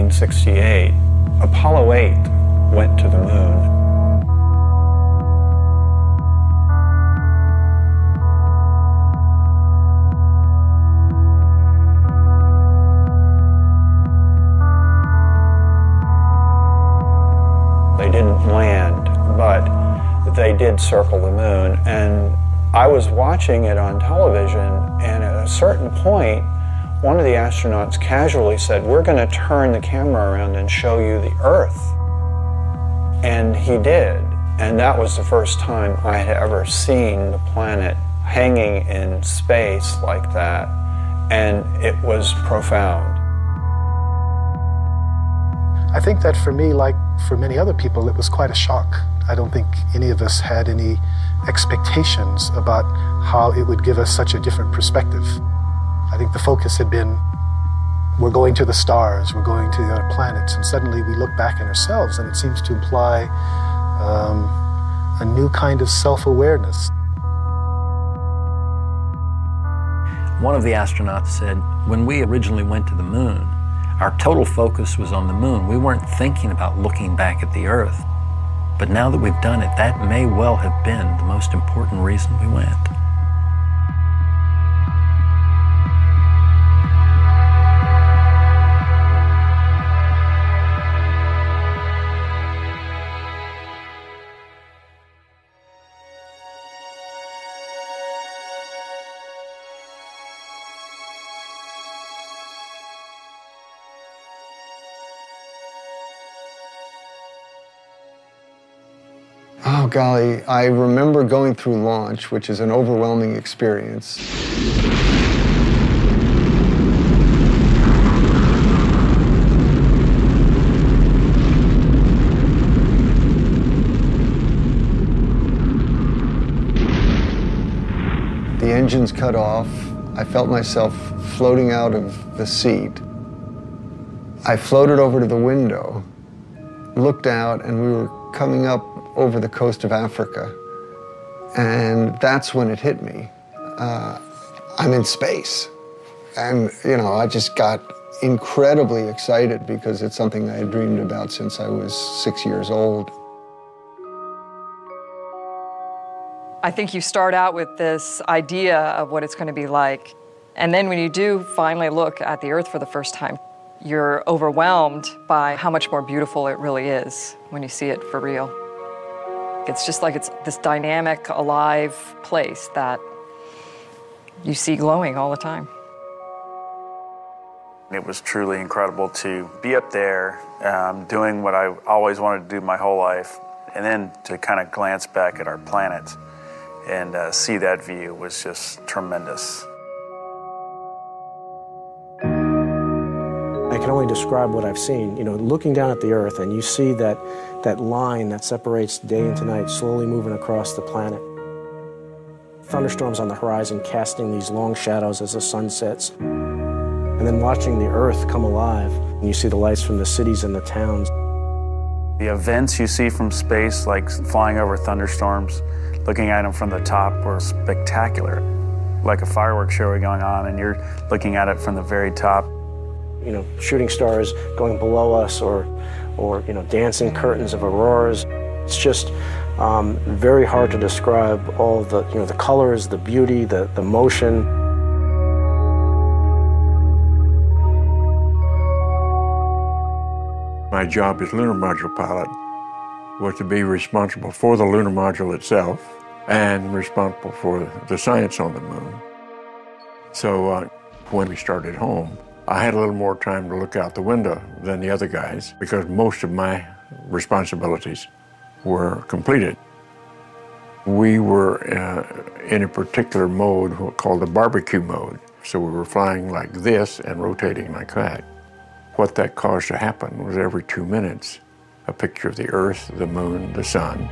1968, Apollo 8 went to the moon. They didn't land, but they did circle the moon. And I was watching it on television, and at a certain point, one of the astronauts casually said, "We're going to turn the camera around and show you the Earth." And he did. And that was the first time I had ever seen the planet hanging in space like that. And it was profound. I think that for me, like for many other people, it was quite a shock. I don't think any of us had any expectations about how it would give us such a different perspective. I think the focus had been, we're going to the stars, we're going to the other planets, and suddenly we look back at ourselves, and it seems to imply a new kind of self-awareness. One of the astronauts said, when we originally went to the moon, our total focus was on the moon. We weren't thinking about looking back at the Earth. But now that we've done it, that may well have been the most important reason we went. Oh, golly, I remember going through launch, which is an overwhelming experience. The engines cut off. I felt myself floating out of the seat. I floated over to the window, looked out, and we were coming up over the coast of Africa. And that's when it hit me. I'm in space. And, you know, I just got incredibly excited because it's something I had dreamed about since I was 6 years old. I think you start out with this idea of what it's going to be like. And then when you do finally look at the Earth for the first time, you're overwhelmed by how much more beautiful it really is when you see it for real. It's just like it's this dynamic, alive place that you see glowing all the time. It was truly incredible to be up there doing what I always wanted to do my whole life, and then to kind of glance back at our planet and see that view was just tremendous. I can only describe what I've seen. You know, looking down at the Earth and you see that line that separates day into night slowly moving across the planet. Thunderstorms on the horizon casting these long shadows as the sun sets. And then watching the Earth come alive. And you see the lights from the cities and the towns. The events you see from space, like flying over thunderstorms, looking at them from the top, were spectacular. Like a fireworks show going on and you're looking at it from the very top. You know, shooting stars going below us, or you know, dancing curtains of auroras. It's just very hard to describe all the, you know, the colors, the beauty, the motion. My job as lunar module pilot was to be responsible for the lunar module itself and responsible for the science on the moon. So when we started home, I had a little more time to look out the window than the other guys because most of my responsibilities were completed. We were in a particular mode called the barbecue mode. So we were flying like this and rotating like that. What that caused to happen was every 2 minutes, a picture of the Earth, the moon, the sun,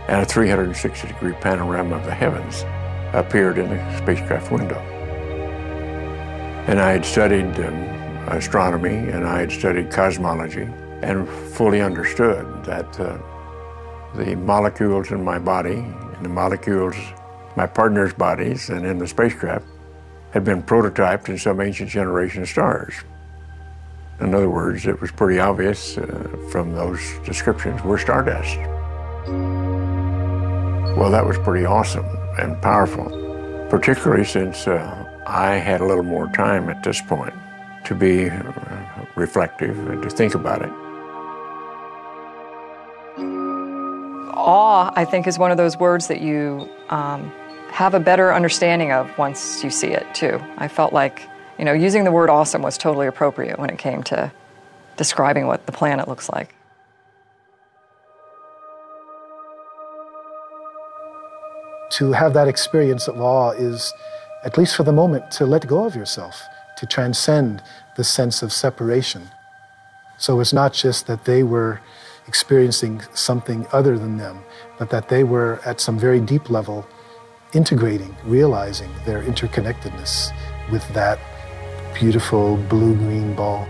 and a 360-degree panorama of the heavens appeared in the spacecraft window. And I had studied astronomy and I had studied cosmology and fully understood that the molecules in my body and the molecules in my partner's bodies and in the spacecraft had been prototyped in some ancient generation of stars. In other words, it was pretty obvious from those descriptions we're stardust. Well, that was pretty awesome and powerful, particularly since I had a little more time at this point to be reflective and to think about it. Awe, I think, is one of those words that you have a better understanding of once you see it, too. I felt like, using the word awesome was totally appropriate when it came to describing what the planet looks like. To have that experience of awe is, at least for the moment, to let go of yourself, to transcend the sense of separation. So it's not just that they were experiencing something other than them, but that they were at some very deep level integrating, realizing their interconnectedness with that beautiful blue-green ball.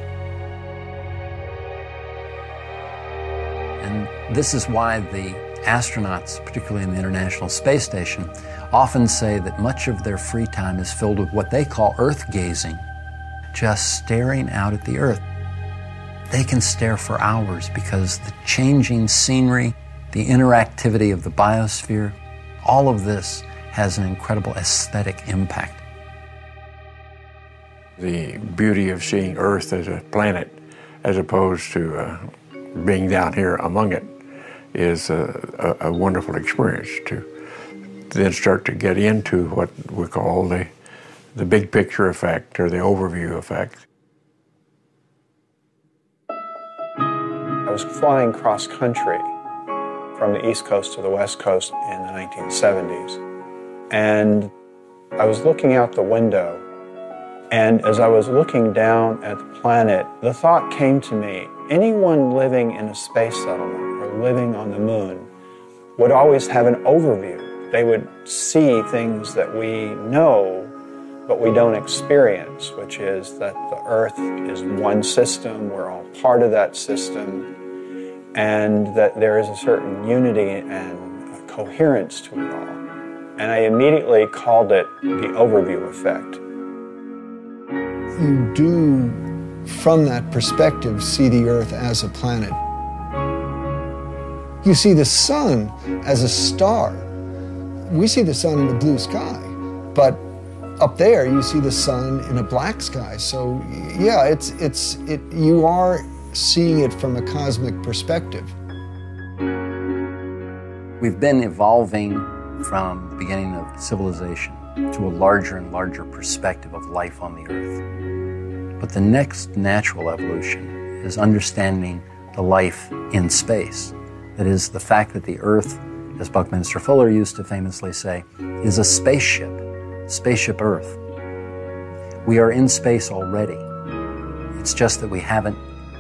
And this is why the astronauts, particularly in the International Space Station, often say that much of their free time is filled with what they call Earth gazing, just staring out at the Earth. They can stare for hours because the changing scenery, the interactivity of the biosphere, all of this has an incredible aesthetic impact. The beauty of seeing Earth as a planet, as opposed to being down here among it, is a wonderful experience to then start to get into what we call the big picture effect or the overview effect. I was flying cross-country from the East Coast to the West Coast in the 1970s. And I was looking out the window, and as I was looking down at the planet, the thought came to me, anyone living in a space settlement or living on the moon would always have an overview. They would see things that we know, but we don't experience, which is that the Earth is one system, we're all part of that system, and that there is a certain unity and a coherence to it all. And I immediately called it the overview effect. You do, from that perspective, see the Earth as a planet. You see the sun as a star. We see the sun in the blue sky, but up there you see the sun in a black sky. So yeah, you are seeing it from a cosmic perspective. We've been evolving from the beginning of civilization to a larger and larger perspective of life on the Earth. But the next natural evolution is understanding the life in space. That is, the fact that the Earth, as Buckminster Fuller used to famously say, is a spaceship, spaceship Earth. We are in space already. It's just that we haven't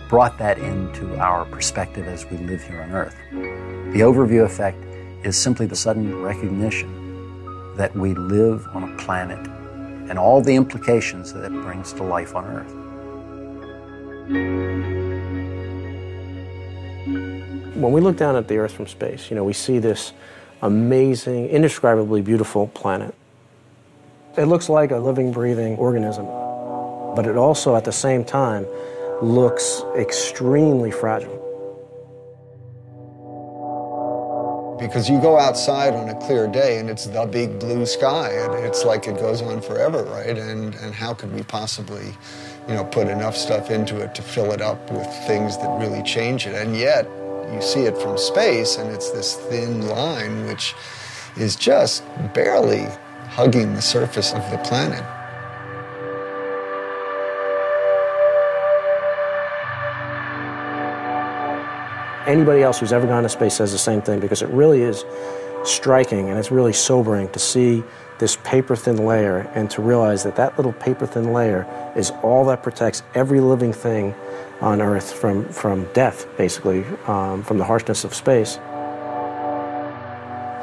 brought that into our perspective as we live here on Earth. The overview effect is simply the sudden recognition that we live on a planet and all the implications that it brings to life on Earth. When we look down at the Earth from space, we see this amazing, indescribably beautiful planet. It looks like a living, breathing organism, but it also, at the same time, looks extremely fragile. Because you go outside on a clear day and it's the big blue sky, and it's like it goes on forever, right? And how could we possibly, put enough stuff into it to fill it up with things that really change it? And yet, you see it from space, and it's this thin line which is just barely hugging the surface of the planet. Anybody else who's ever gone to space says the same thing, because it really is striking and it's really sobering to see this paper-thin layer and to realize that that little paper-thin layer is all that protects every living thing on Earth from death, basically, from the harshness of space.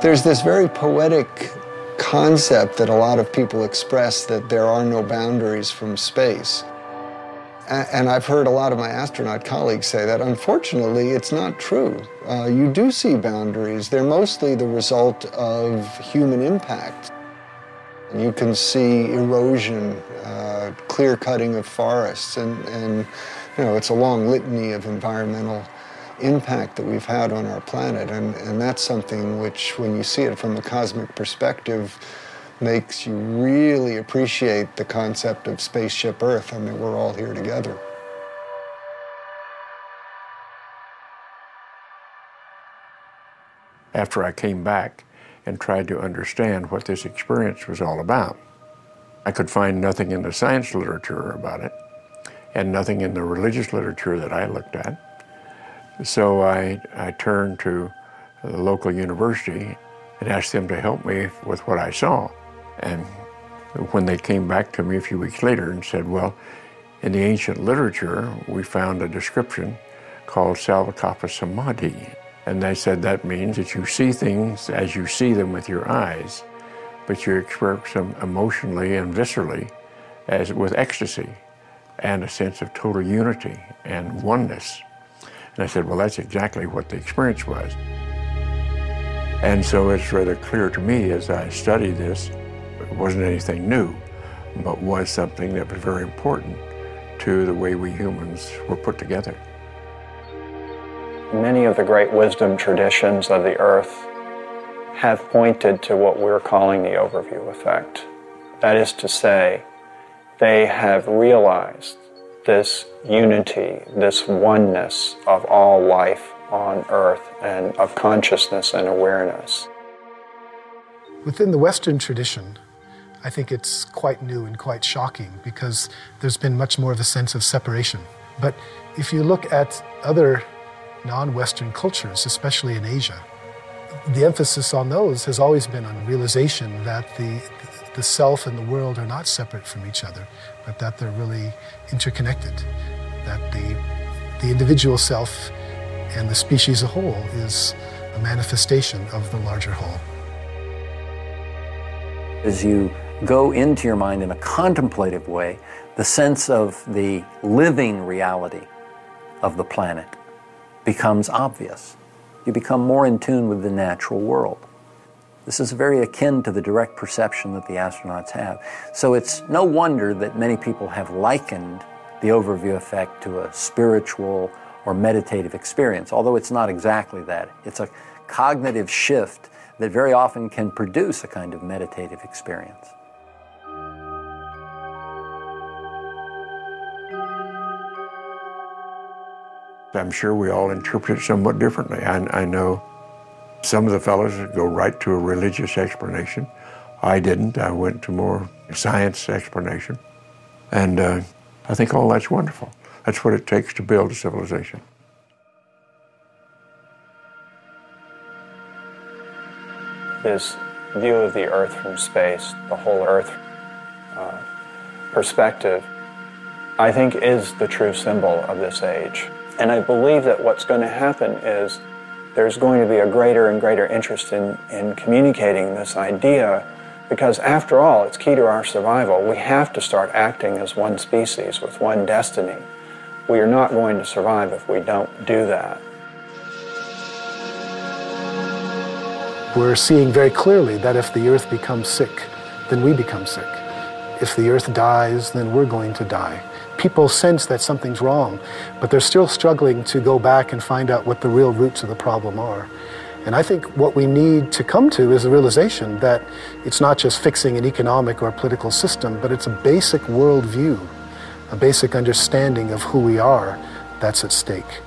There's this very poetic concept that a lot of people express, that there are no boundaries from space. And I've heard a lot of my astronaut colleagues say that. Unfortunately, it's not true. You do see boundaries. They're mostly the result of human impact. You can see erosion, clear-cutting of forests, and You know, it's a long litany of environmental impact that we've had on our planet, and that's something which, when you see it from a cosmic perspective, makes you really appreciate the concept of spaceship Earth, and that we're all here together. After I came back and tried to understand what this experience was all about, I could find nothing in the science literature about it, and nothing in the religious literature that I looked at. So I turned to the local university and asked them to help me with what I saw. And when they came back to me a few weeks later and said, well, in the ancient literature, we found a description called Salvakapa Samadhi. And they said that means that you see things as you see them with your eyes, but you experience them emotionally and viscerally as with ecstasy and a sense of total unity and oneness. And I said, well, that's exactly what the experience was. And so it's rather clear to me as I studied this, it wasn't anything new, but was something that was very important to the way we humans were put together. Many of the great wisdom traditions of the earth have pointed to what we're calling the overview effect. That is to say, they have realized this unity, this oneness of all life on earth and of consciousness and awareness. Within the Western tradition, I think it's quite new and quite shocking because there's been much more of a sense of separation. But if you look at other non-Western cultures, especially in Asia, the emphasis on those has always been on realization that the self and the world are not separate from each other, but that they're really interconnected, that the individual self and the species as a whole is a manifestation of the larger whole. As you go into your mind in a contemplative way, the sense of the living reality of the planet becomes obvious. You become more in tune with the natural world. This is very akin to the direct perception that the astronauts have. So it's no wonder that many people have likened the overview effect to a spiritual or meditative experience, although it's not exactly that. It's a cognitive shift that very often can produce a kind of meditative experience. I'm sure we all interpret it somewhat differently. I know some of the fellows go right to a religious explanation. I didn't. I went to more science explanation. And I think all that's wonderful. That's what it takes to build a civilization. This view of the Earth from space, the whole Earth perspective, I think is the true symbol of this age. And I believe that what's going to happen is there's going to be a greater and greater interest in communicating this idea, because after all, it's key to our survival. We have to start acting as one species with one destiny. We are not going to survive if we don't do that. We're seeing very clearly that if the Earth becomes sick, then we become sick. If the Earth dies, then we're going to die. People sense that something's wrong, but they're still struggling to go back and find out what the real roots of the problem are. And I think what we need to come to is the realization that it's not just fixing an economic or political system, but it's a basic worldview, a basic understanding of who we are that's at stake.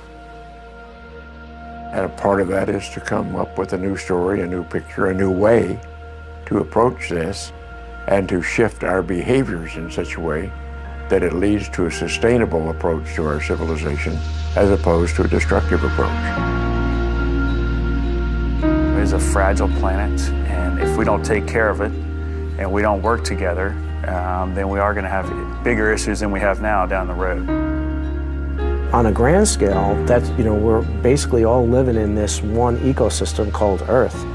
And a part of that is to come up with a new story, a new picture, a new way to approach this and to shift our behaviors in such a way that it leads to a sustainable approach to our civilization as opposed to a destructive approach. It is a fragile planet, and if we don't take care of it and we don't work together, then we are going to have bigger issues than we have now down the road. On a grand scale, that's, we're basically all living in this one ecosystem called Earth,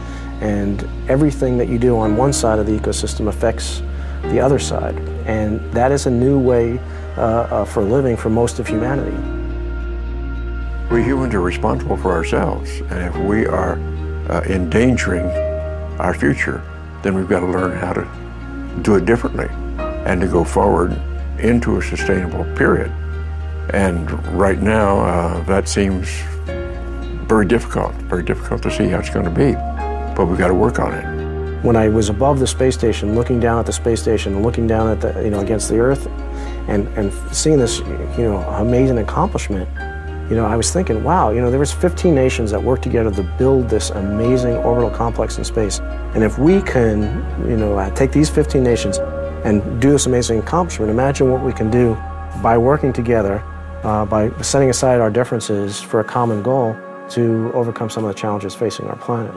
and everything that you do on one side of the ecosystem affects the other side, and that is a new way for living for most of humanity. We humans are responsible for ourselves, and if we are endangering our future, then we've got to learn how to do it differently and to go forward into a sustainable period And right now, that seems very difficult to see how it's going to be. But we've got to work on it. When I was above the space station, looking down at the space station, and looking down at the, against the Earth, and seeing this, amazing accomplishment, I was thinking, wow, there was 15 nations that worked together to build this amazing orbital complex in space. And if we can, take these 15 nations and do this amazing accomplishment, imagine what we can do by working together, by setting aside our differences for a common goal to overcome some of the challenges facing our planet.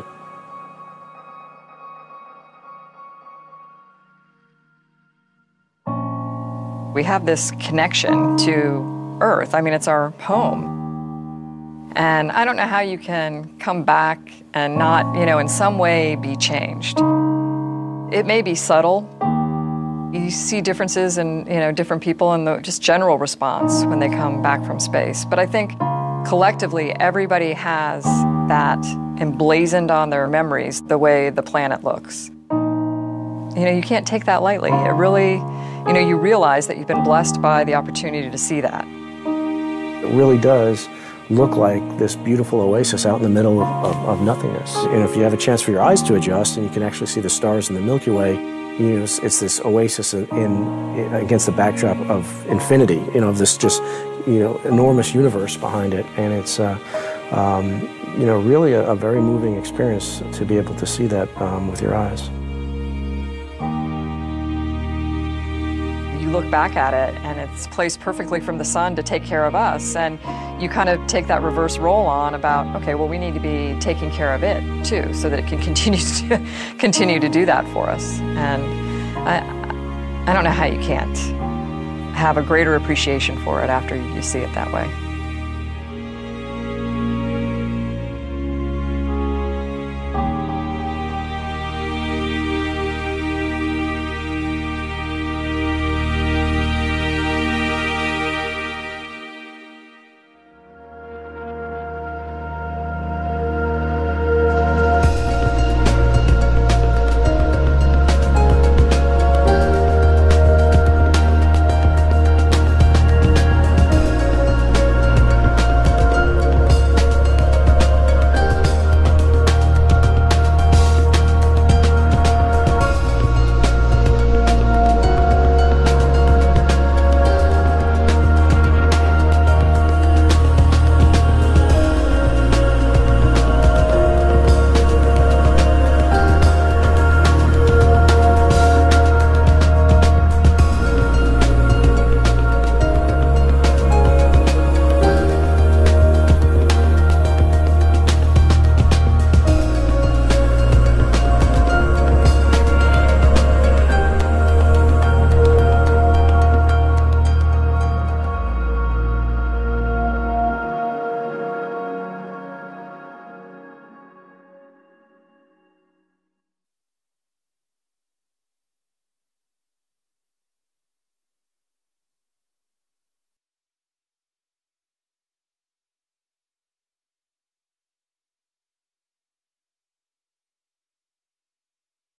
We have this connection to Earth. I mean, it's our home. And I don't know how you can come back and not, in some way be changed. It may be subtle. You see differences in, different people and the just general response when they come back from space. But I think collectively, everybody has that emblazoned on their memories, the way the planet looks. You can't take that lightly. It really, you realize that you've been blessed by the opportunity to see that. It really does look like this beautiful oasis out in the middle of nothingness. If you have a chance for your eyes to adjust and you can actually see the stars in the Milky Way, it's this oasis against the backdrop of infinity, of this just, enormous universe behind it. And it's, really a very moving experience to be able to see that with your eyes. You look back at it and it's placed perfectly from the sun to take care of us, and you kind of take that reverse roll on about, okay, well, we need to be taking care of it too, so that it can continue to do that for us. And I don't know how you can't have a greater appreciation for it after you see it that way.